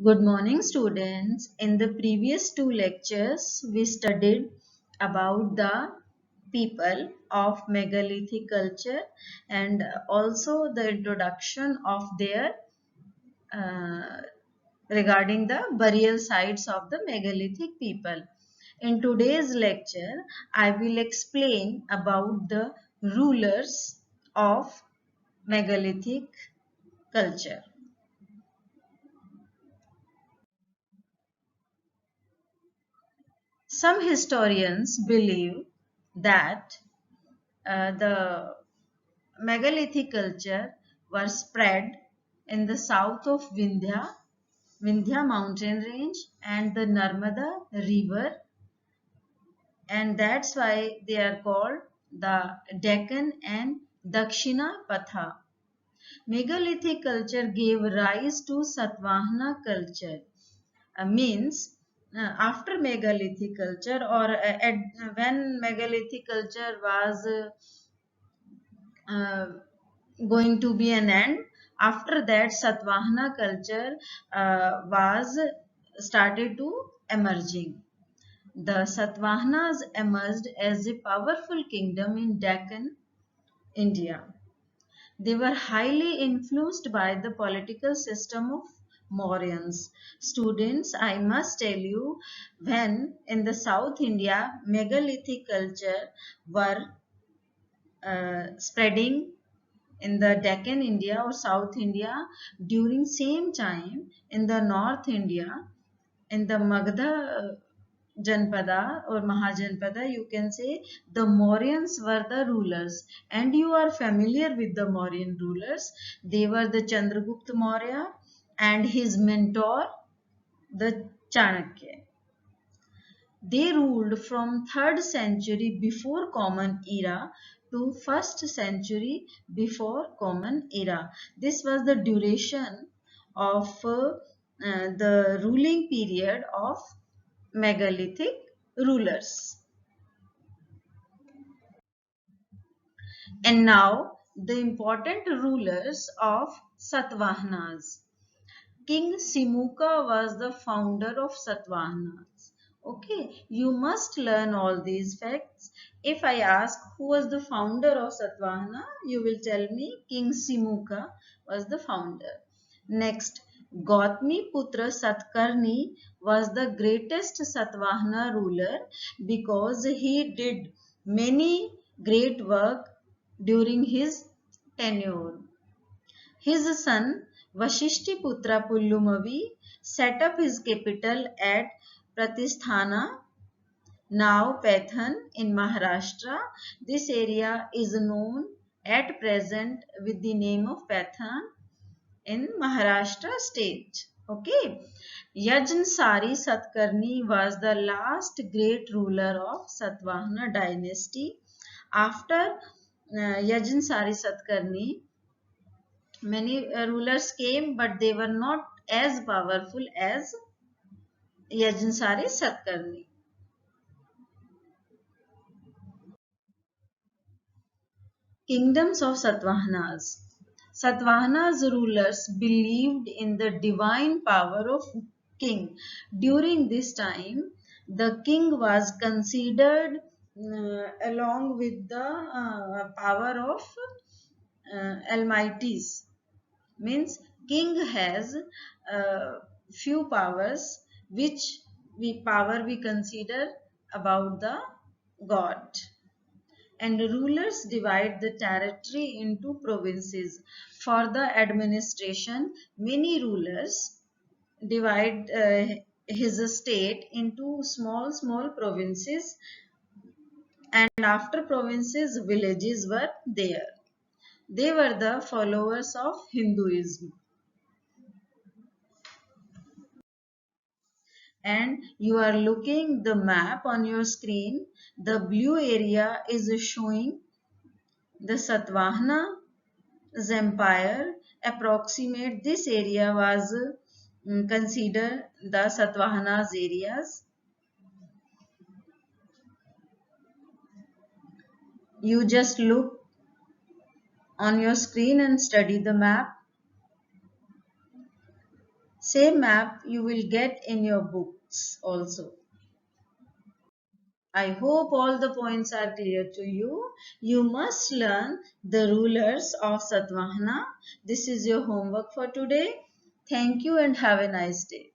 Good morning, students. In the previous two lectures, we studied about the people of megalithic culture and also the introduction of their uh, regarding the burial sites of the megalithic people. In today's lecture, I will explain about the rulers of megalithic culture. Some historians believe that the megalithic culture was spread in the south of Vindhya mountain range and the Narmada river, and that's why they are called the Deccan and Dakshina Patha. Megalithic culture gave rise to Satvahana culture. Means after megalithic culture or when megalithic culture was uh, going to be an end, after that Satvahana culture was started to emerging. The Satvahanas emerged as a powerful kingdom in Deccan, India. They were highly influenced by the political system of Mauryans. Students, I must tell you, when in the South India megalithic culture were spreading in the Deccan India or South India, during same time in the North India, in the Magdha Janpada or Mahajanpada, you can say the Mauryans were the rulers, and you are familiar with the Mauryan rulers. They were the Chandragupta Maurya and his mentor, the Chanakya. They ruled from 3rd century before Common Era to 1st century before Common Era. This was the duration of the ruling period of megalithic rulers. And now the important rulers of Satvahanas. King Simuka was the founder of Satvahanas. Okay, you must learn all these facts. If I ask who was the founder of Satvahana, you will tell me King Simuka was the founder. Next, Gautami Putra Satkarni was the greatest Satvahana ruler because he did many great work during his tenure. His son Vashishthiputra Pullumavi set up his capital at Pratisthana, now Pathan in Maharashtra. This area is known at present with the name of Pathan in Maharashtra state. Okay. Yajnansari Satkarni was the last great ruler of Satvahana dynasty. After Yajnansari Satkarni, many rulers came, but they were not as powerful as Yajnansari Satkarni. Kingdoms of Satvahanas. Satvahanas rulers believed in the divine power of king. During this time, the king was considered along with the power of Almighty's. Means king has few powers which we consider about the god, and rulers divide the territory into provinces. For the administration, many rulers divide his state into small provinces, and after provinces villages were there. They were the followers of Hinduism. And you are looking the map on your screen. The blue area is showing the Satvahana's empire. Approximate this area was considered the Satvahana's areas. You just look on your screen and study the map. Same map you will get in your books also. I hope all the points are clear to you. You must learn the rulers of Satvahana. This is your homework for today. Thank you and have a nice day.